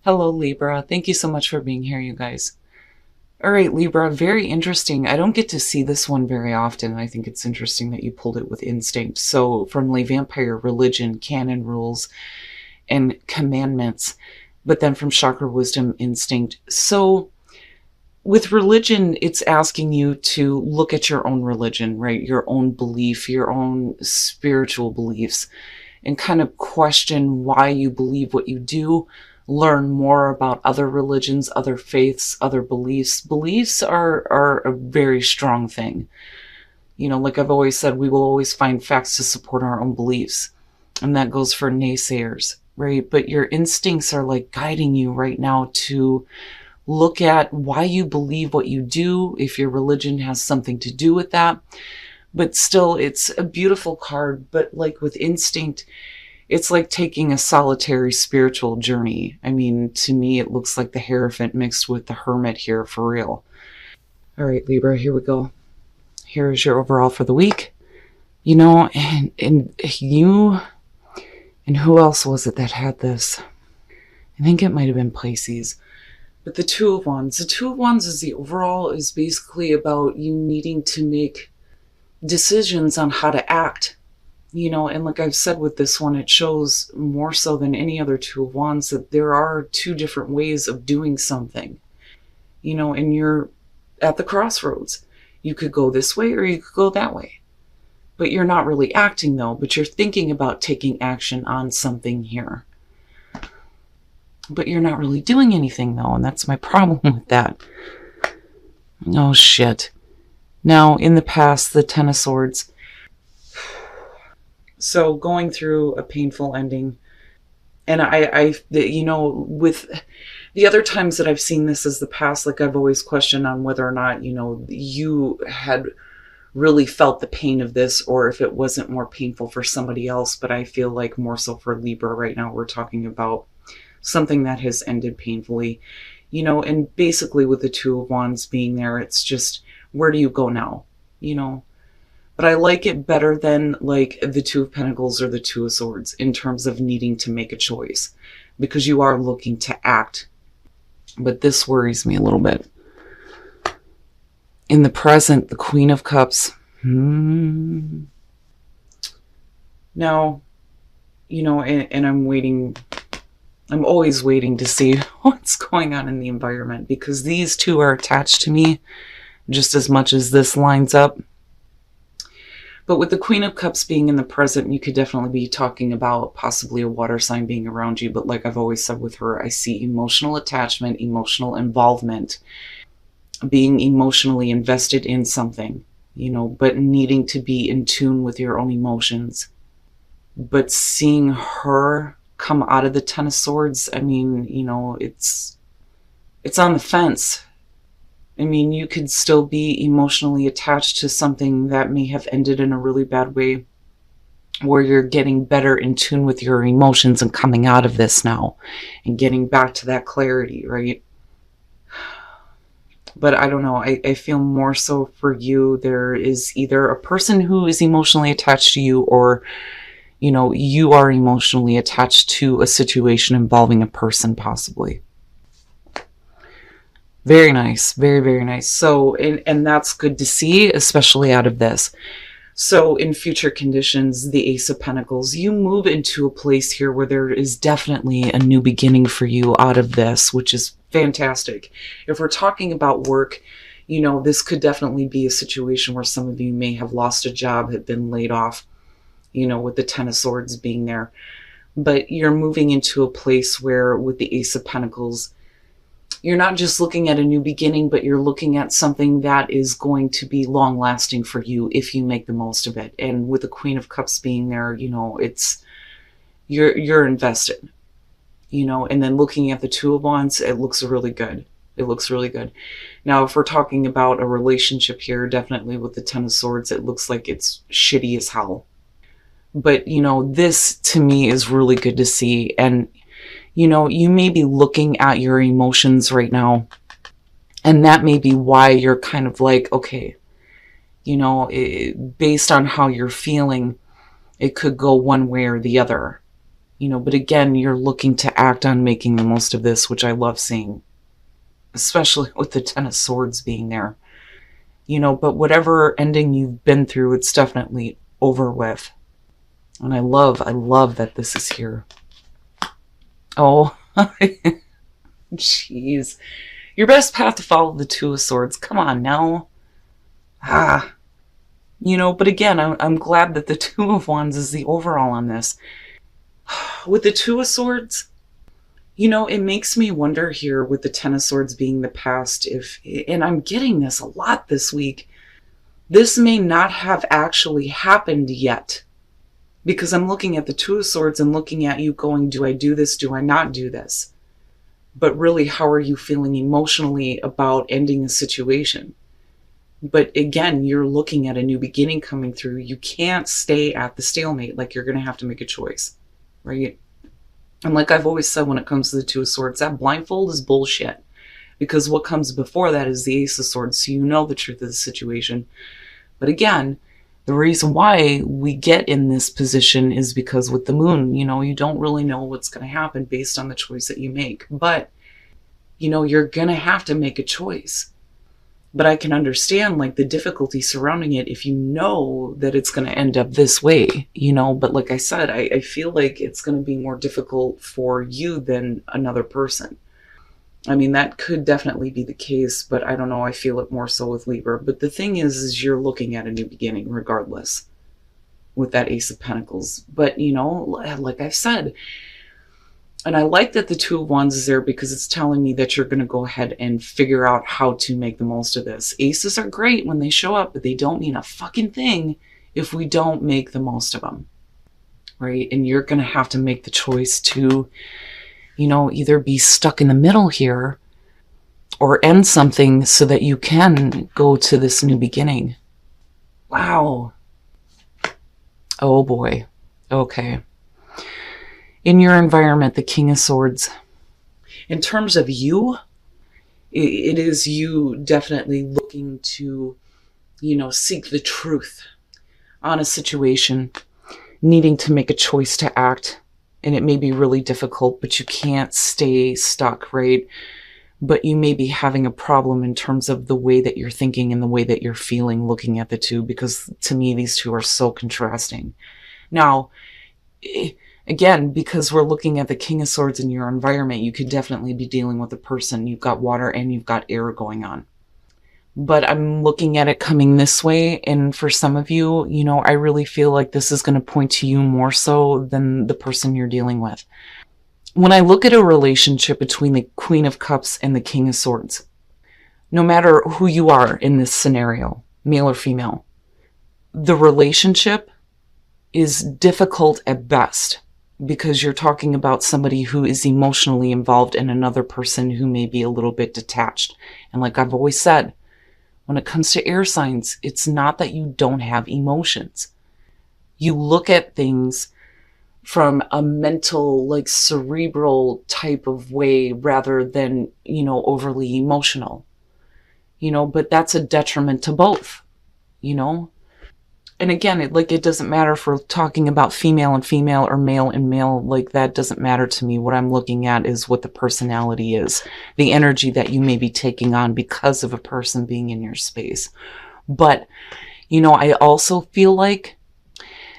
Hello, Libra. Thank you so much for being here, you guys. All right, Libra, very interesting. I don't get to see this one very often. I think it's interesting that you pulled it with instinct. So, from Le Vampire, religion, canon rules, and commandments, but then from chakra wisdom, instinct. So, with religion, it's asking you to look at your own religion, right? Your own belief, your own spiritual beliefs, and kind of question why you believe what you do. Learn more about other religions, other faiths, other beliefs. Beliefs are a very strong thing. You know, like I've always said, we will always find facts to support our own beliefs. And that goes for naysayers, right? But your instincts are like guiding you right now to look at why you believe what you do, if your religion has something to do with that. But still, it's a beautiful card. But like with instinct, it's like taking a solitary spiritual journey. I mean, to me, it looks like the Hierophant mixed with the Hermit here for real. All right, Libra, here we go. Here is your overall for the week. You know, and you, and who else was it that had this? I think it might have been Pisces. But the Two of Wands. The Two of Wands is the overall is basically about you needing to make decisions on how to act. You know, and like I've said with this one, it shows more so than any other Two of Wands that there are two different ways of doing something. You know, and you're at the crossroads. You could go this way or you could go that way. But you're not really acting though, but you're thinking about taking action on something here. But you're not really doing anything though, and that's my problem with that. Oh shit. Now, in the past, the Ten of Swords. So going through a painful ending, and you know, with the other times that I've seen this as the past, like I've always questioned on whether or not, you know, you had really felt the pain of this or if it wasn't more painful for somebody else. But I feel like more so for Libra right now, we're talking about something that has ended painfully, you know, and basically with the Two of Wands being there, it's just, where do you go now? You know? But I like it better than like the Two of Pentacles or the Two of Swords in terms of needing to make a choice, because you are looking to act. But this worries me a little bit. In the present, the Queen of Cups. Now, you know, and I'm waiting. I'm always waiting to see what's going on in the environment, because these two are attached to me just as much as this lines up. But with the Queen of Cups being in the present, you could definitely be talking about possibly a water sign being around you. But like I've always said with her, I see emotional attachment, emotional involvement, being emotionally invested in something, you know, but needing to be in tune with your own emotions. But seeing her come out of the Ten of Swords, I mean, you know, it's on the fence. I mean, you could still be emotionally attached to something that may have ended in a really bad way, where you're getting better in tune with your emotions and coming out of this now and getting back to that clarity, right? But I don't know. I feel more so for you, there is either a person who is emotionally attached to you, or, you know, you are emotionally attached to a situation involving a person possibly. Very nice. Very, very nice. So, and that's good to see, especially out of this. So in future conditions, the Ace of Pentacles, you move into a place here where there is definitely a new beginning for you out of this, which is fantastic. If we're talking about work, you know, this could definitely be a situation where some of you may have lost a job, have been laid off, you know, with the Ten of Swords being there. But you're moving into a place where with the Ace of Pentacles, you're not just looking at a new beginning, but you're looking at something that is going to be long lasting for you if you make the most of it. And with the Queen of Cups being there, you know, it's, you're invested, you know. And then looking at the Two of Wands, it looks really good. It looks really good. Now, if we're talking about a relationship here, definitely with the Ten of Swords, it looks like it's shitty as hell. But, you know, this to me is really good to see. And, you know, you may be looking at your emotions right now, and that may be why you're kind of like, okay, you know, based on how you're feeling, it could go one way or the other. But again, you're looking to act on making the most of this, which I love seeing, especially with the Ten of Swords being there. But whatever ending you've been through, it's definitely over with. And I love that this is here. Oh, jeez. Your best path to follow the Two of Swords. Come on now. But again, I'm glad that the Two of Wands is the overall on this. With the Two of Swords, it makes me wonder here with the Ten of Swords being the past, and I'm getting this a lot this week, this may not have actually happened yet. Because I'm looking at the Two of Swords and looking at you going, do I do this? Do I not do this? But really, how are you feeling emotionally about ending a situation? But again, you're looking at a new beginning coming through. You can't stay at the stalemate. Like, you're going to have to make a choice, right? And like I've always said when it comes to the Two of Swords, that blindfold is bullshit. Because what comes before that is the Ace of Swords, so you know the truth of the situation. But again, the reason why we get in this position is because with the moon, you don't really know what's going to happen based on the choice that you make. But, you're going to have to make a choice. But I can understand, like, the difficulty surrounding it if you know that it's going to end up this way, But like I said, I feel like it's going to be more difficult for you than another person. I mean, that could definitely be the case, but I don't know. I feel it more so with Libra. But the thing is you're looking at a new beginning regardless with that Ace of Pentacles. But, like I've said, and I like that the Two of Wands is there because it's telling me that you're going to go ahead and figure out how to make the most of this. Aces are great when they show up, but they don't mean a fucking thing if we don't make the most of them, right? And you're going to have to make the choice to either be stuck in the middle here or end something so that you can go to this new beginning. Wow. Oh boy. Okay. In your environment, the King of Swords. In terms of you, it is you definitely looking to, seek the truth on a situation, needing to make a choice to act. And it may be really difficult, but you can't stay stuck, right? But you may be having a problem in terms of the way that you're thinking and the way that you're feeling looking at the two, because to me, these two are so contrasting. Now, again, because we're looking at the King of Swords in your environment, you could definitely be dealing with a person. You've got water and you've got air going on. But I'm looking at it coming this way. And for some of you, I really feel like this is going to point to you more so than the person you're dealing with. When I look at a relationship between the Queen of Cups and the King of Swords, no matter who you are in this scenario, male or female, the relationship is difficult at best because you're talking about somebody who is emotionally involved and another person who may be a little bit detached. And like I've always said, when it comes to air signs, it's not that you don't have emotions. You look at things from a mental, like cerebral type of way rather than, overly emotional. But that's a detriment to both, And again, it doesn't matter if we're talking about female and female or male and male. Like, that doesn't matter to me. What I'm looking at is what the personality is, the energy that you may be taking on because of a person being in your space. But, I also feel like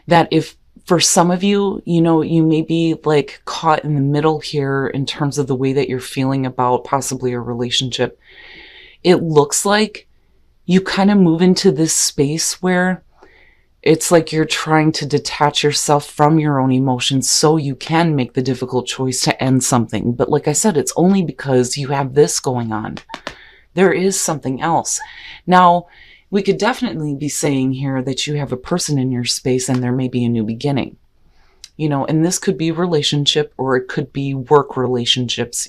that if for some of you, you may be like caught in the middle here in terms of the way that you're feeling about possibly a relationship. It looks like you kind of move into this space where it's like you're trying to detach yourself from your own emotions so you can make the difficult choice to end something. But like I said, it's only because you have this going on. There is something else. Now, we could definitely be saying here that you have a person in your space and there may be a new beginning. And this could be a relationship or it could be work relationships,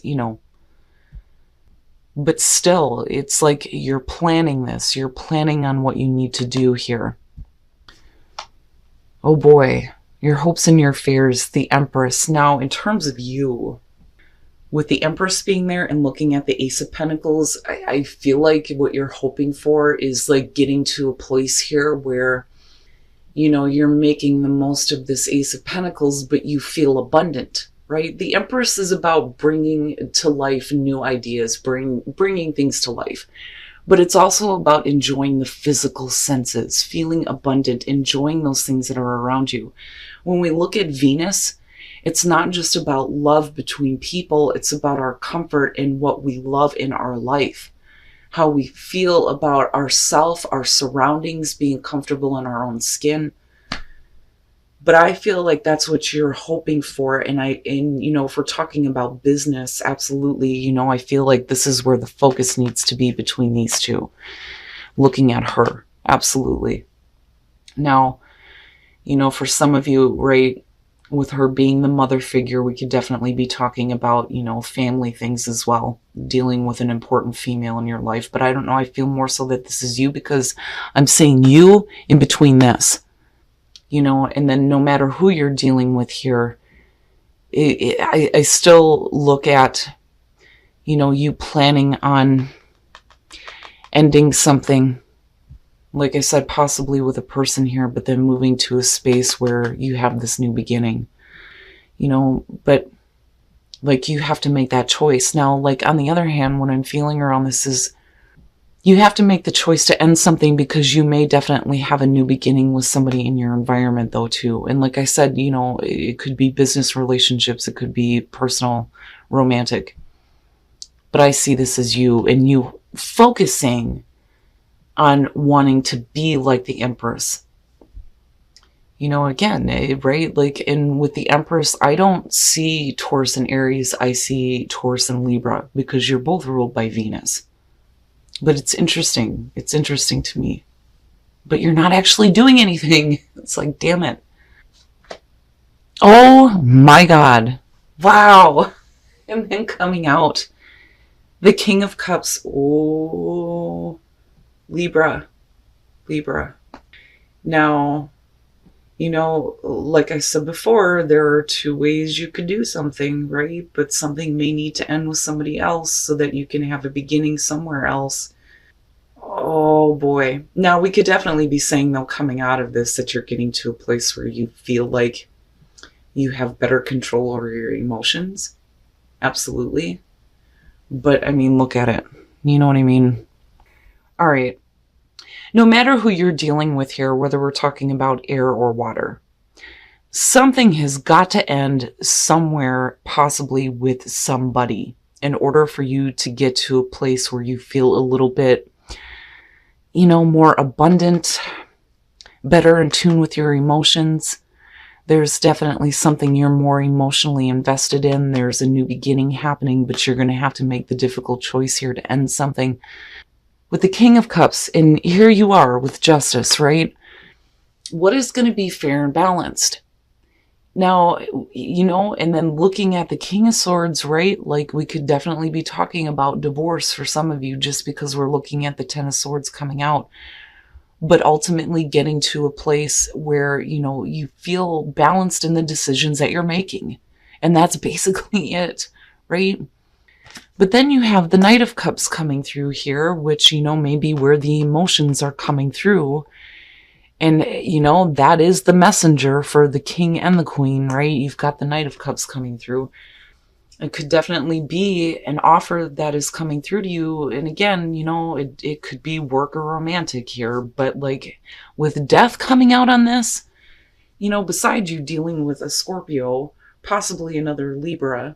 But still, it's like you're planning this. You're planning on what you need to do here. Oh boy, your hopes and your fears, the Empress. Now, in terms of you, with the Empress being there and looking at the Ace of Pentacles, I feel like what you're hoping for is like getting to a place here where, You know, you're making the most of this Ace of Pentacles, but you feel abundant, right? The Empress is about bringing to life new ideas, bringing things to life. But it's also about enjoying the physical senses, feeling abundant, enjoying those things that are around you. When we look at Venus, it's not just about love between people. It's about our comfort and what we love in our life, how we feel about ourself, our surroundings, being comfortable in our own skin. But I feel like that's what you're hoping for. And you know, if we're talking about business, absolutely, you know, I feel like this is where the focus needs to be between these two, looking at her. Absolutely. Now, you know, for some of you, right, with her being the mother figure, we could definitely be talking about, you know, family things as well, dealing with an important female in your life. But I don't know, I feel more so that this is you, because I'm seeing you in between this, you know, and then no matter who you're dealing with here, I still look at, you know, you planning on ending something, like I said, possibly with a person here, but then moving to a space where you have this new beginning, you know, but like you have to make that choice. Now, like on the other hand, what I'm feeling around this is you have to make the choice to end something, because you may definitely have a new beginning with somebody in your environment though too. And like I said, you know, it could be business relationships, it could be personal, romantic, but I see this as you and you focusing on wanting to be like the Empress. You know, again, right? Like, and with the Empress, I don't see Taurus and Aries. I see Taurus and Libra, because you're both ruled by Venus. But it's interesting. It's interesting to me. But you're not actually doing anything. It's like, damn it. Oh my God. Wow. And then coming out, the King of Cups. Oh, Libra. Now, you know, like I said before, there are two ways you could do something, right? But something may need to end with somebody else so that you can have a beginning somewhere else. Oh boy. Now, we could definitely be saying, though, coming out of this, that you're getting to a place where you feel like you have better control over your emotions. Absolutely. But I mean, look at it. You know what I mean? All right. No matter who you're dealing with here, whether we're talking about air or water, something has got to end somewhere, possibly with somebody, in order for you to get to a place where you feel a little bit, you know, more abundant, better in tune with your emotions. There's definitely something you're more emotionally invested in. There's a new beginning happening, but you're going to have to make the difficult choice here to end something. With the King of Cups, and here you are with Justice, right? What is going to be fair and balanced? Now, you know, and then looking at the King of Swords, right? Like, we could definitely be talking about divorce for some of you, just because we're looking at the Ten of Swords coming out. But ultimately getting to a place where, you know, you feel balanced in the decisions that you're making. And that's basically it, right? But then you have the Knight of Cups coming through here, which, you know, may be where the emotions are coming through. And, you know, that is the messenger for the King and the Queen, right? You've got the Knight of Cups coming through. It could definitely be an offer that is coming through to you. And again, you know, it could be work or romantic here. But like with Death coming out on this, you know, besides you dealing with a Scorpio, possibly another Libra,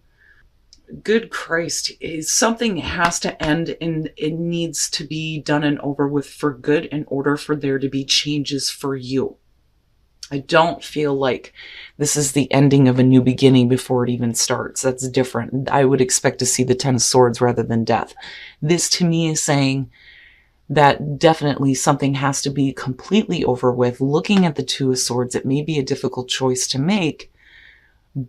good Christ, something has to end, and it needs to be done and over with for good in order for there to be changes for you. I don't feel like this is the ending of a new beginning before it even starts. That's different. I would expect to see the Ten of Swords rather than Death. This to me is saying that definitely something has to be completely over with. Looking at the Two of Swords, it may be a difficult choice to make,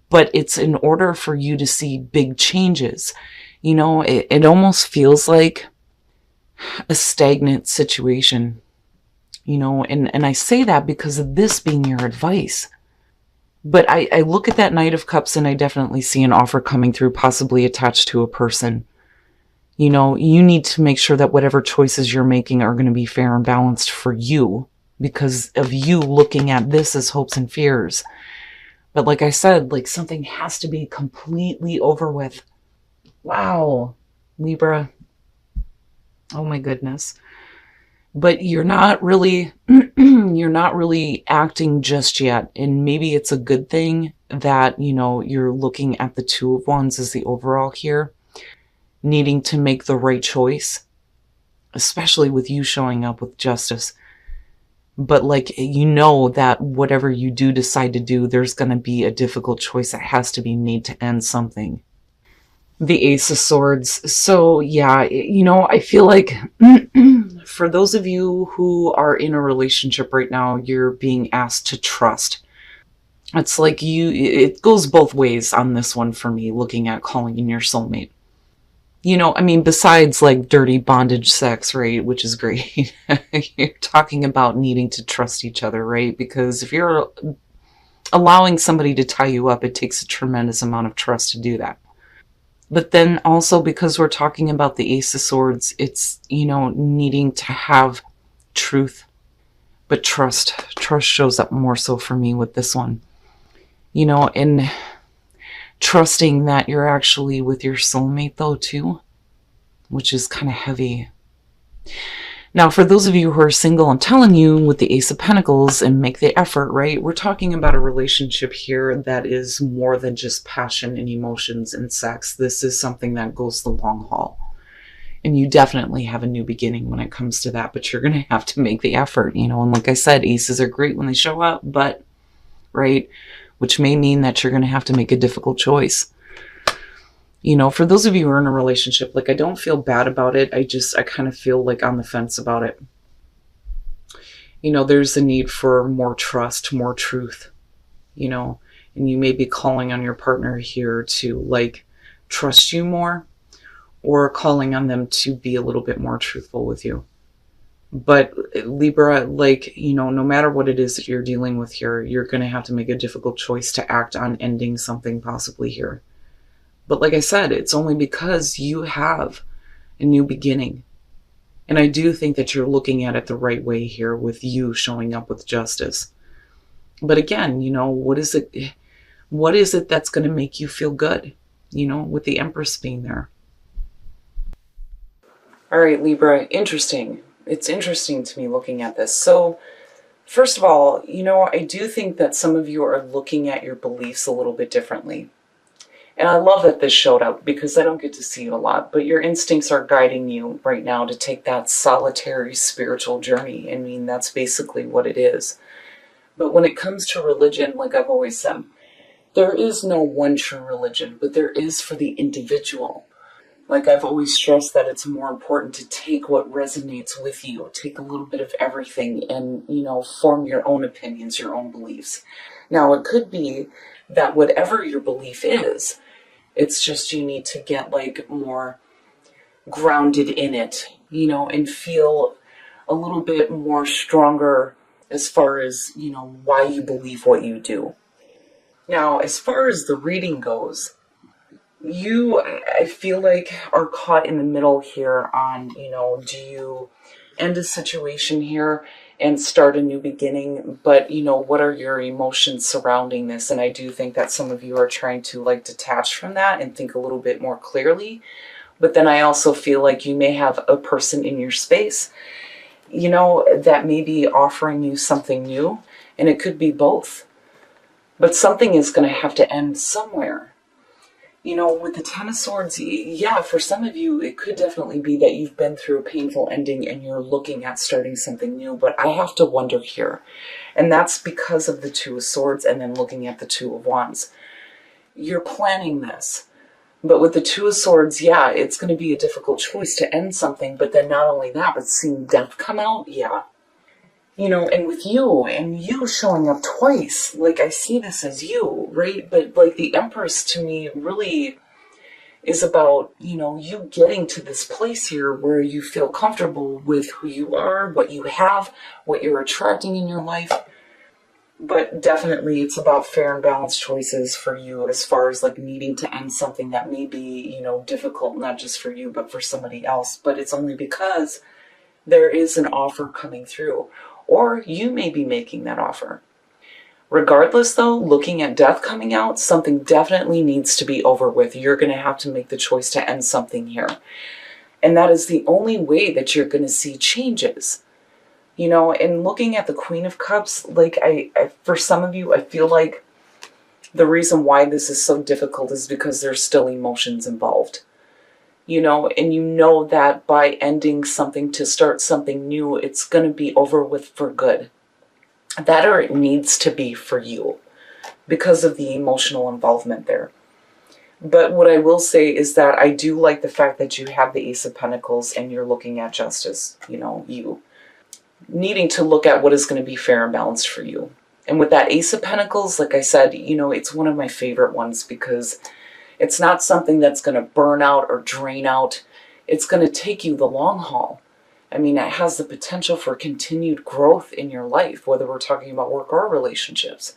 but it's in order for you to see big changes. You know, it almost feels like a stagnant situation, you know, and I say that because of this being your advice. But I look at that Knight of Cups and I definitely see an offer coming through, possibly attached to a person. You know, you need to make sure that whatever choices you're making are going to be fair and balanced for you, because of you looking at this as hopes and fears. But like I said, like something has to be completely over with. Wow, Libra. Oh my goodness. But you're not really you're not really acting just yet, and maybe it's a good thing that, you know, you're looking at the Two of Wands as the overall here, needing to make the right choice, especially with you showing up with justice. But like, you know that whatever you do decide to do, there's going to be a difficult choice that has to be made to end something. The Ace of Swords. So yeah, you know, I feel like for those of you who are in a relationship right now, you're being asked to trust. It's like it goes both ways on this one for me, looking at calling in your soulmate. You know, I mean, besides like dirty bondage sex, right, which is great, you're talking about needing to trust each other, right? Because if you're allowing somebody to tie you up, it takes a tremendous amount of trust to do that. But then also, because we're talking about the Ace of Swords, it's, you know, needing to have truth. But trust shows up more so for me with this one. You know, and trusting that you're actually with your soulmate though too, which is kind of heavy. Now, for those of you who are single, I'm telling you, with the Ace of Pentacles, and make the effort, right? We're talking about a relationship here that is more than just passion and emotions and sex. This is something that goes the long haul. And you definitely have a new beginning when it comes to that, but you're going to have to make the effort, you know? And like I said, aces are great when they show up, but, right? Which may mean that you're going to have to make a difficult choice. You know, for those of you who are in a relationship, like, I don't feel bad about it. I kind of feel like on the fence about it. You know, there's a need for more trust, more truth, you know, and you may be calling on your partner here to like trust you more, or calling on them to be a little bit more truthful with you. But Libra, like, you know, no matter what it is that you're dealing with here, you're going to have to make a difficult choice to act on ending something possibly here. But like I said, it's only because you have a new beginning. And I do think that you're looking at it the right way here with you showing up with justice. But again, you know, what is it that's going to make you feel good, you know, with the Empress being there? All right, Libra, interesting. It's interesting to me looking at this. So, first of all, you know, I do think that some of you are looking at your beliefs a little bit differently. And I love that this showed up because I don't get to see it a lot, but your instincts are guiding you right now to take that solitary spiritual journey. I mean, that's basically what it is. But when it comes to religion, like I've always said, there is no one true religion, but there is for the individual. Like I've always stressed that it's more important to take what resonates with you, take a little bit of everything and, you know, form your own opinions, your own beliefs. Now, it could be that whatever your belief is, it's just you need to get like more grounded in it, you know, and feel a little bit more stronger as far as, you know, why you believe what you do. Now, as far as the reading goes, you, I feel like, are caught in the middle here on, you know, do you end a situation here and start a new beginning? But, you know, what are your emotions surrounding this? And I do think that some of you are trying to like detach from that and think a little bit more clearly. But then I also feel like you may have a person in your space, you know, that may be offering you something new, and it could be both. But something is going to have to end somewhere. You know, with the Ten of Swords, yeah, for some of you, it could definitely be that you've been through a painful ending and you're looking at starting something new. But I have to wonder here, and that's because of the Two of Swords and then looking at the Two of Wands. You're planning this. But with the Two of Swords, yeah, it's going to be a difficult choice to end something. But then not only that, but seeing death come out, yeah. You know, and with you, and you showing up twice, like, I see this as you, right? But, like, the Empress, to me, really is about, you know, you getting to this place here where you feel comfortable with who you are, what you have, what you're attracting in your life. But definitely it's about fair and balanced choices for you as far as, like, needing to end something that may be, you know, difficult, not just for you, but for somebody else. But it's only because there is an offer coming through. or you may be making that offer. Regardless though, looking at death coming out, something definitely needs to be over with. You're going to have to make the choice to end something here. And that is the only way that you're going to see changes. You know, and looking at the Queen of Cups, like for some of you, I feel like the reason why this is so difficult is because there's still emotions involved. You know, and you know that by ending something to start something new, it's going to be over with for good. That, or it needs to be for you because of the emotional involvement there. But what I will say is that I do like the fact that you have the Ace of Pentacles and you're looking at justice, you know, you needing to look at what is going to be fair and balanced for you. And with that Ace of Pentacles, like I said, you know, it's one of my favorite ones because it's not something that's going to burn out or drain out. It's going to take you the long haul. I mean, it has the potential for continued growth in your life, whether we're talking about work or relationships.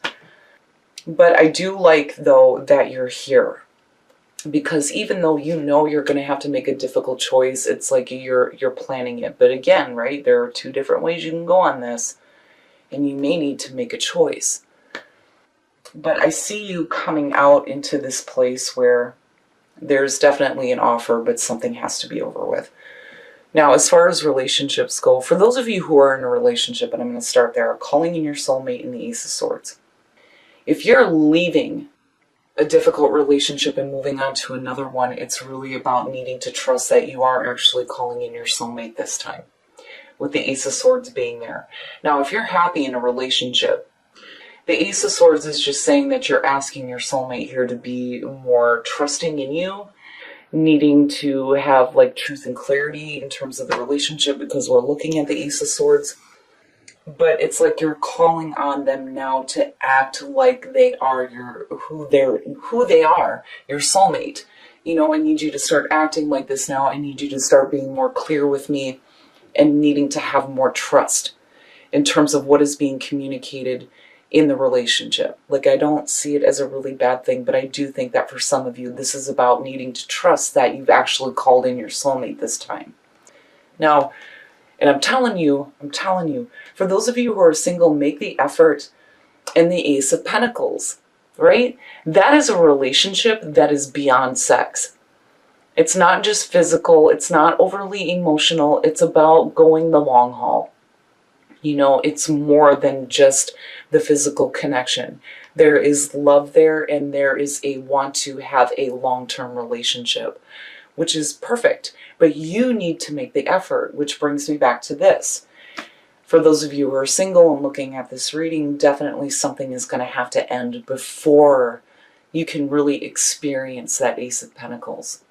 But I do like, though, that you're here. Because even though you know you're going to have to make a difficult choice, it's like you're planning it. But again, right, there are two different ways you can go on this, and you may need to make a choice. But I see you coming out into this place where there's definitely an offer, but something has to be over with. Now, as far as relationships go, for those of you who are in a relationship, and I'm going to start there, calling in your soulmate in the Ace of Swords. If you're leaving a difficult relationship and moving on to another one, it's really about needing to trust that you are actually calling in your soulmate this time, with the Ace of Swords being there. Now, if you're happy in a relationship, the Ace of Swords is just saying that you're asking your soulmate here to be more trusting in you, needing to have like truth and clarity in terms of the relationship because we're looking at the Ace of Swords. But it's like you're calling on them now to act like they are who they are, your soulmate. You know, I need you to start acting like this now. I need you to start being more clear with me and needing to have more trust in terms of what is being communicated in the relationship. Like, I don't see it as a really bad thing, but I do think that for some of you, this is about needing to trust that you've actually called in your soulmate this time. Now, and I'm telling you, for those of you who are single, make the effort in the Ace of Pentacles, right? That is a relationship that is beyond sex. It's not just physical. It's not overly emotional. It's about going the long haul. You know, it's more than just the physical connection. There is love there, and there is a want to have a long-term relationship, which is perfect. But you need to make the effort, which brings me back to this. For those of you who are single and looking at this reading, definitely something is going to have to end before you can really experience that Ace of Pentacles.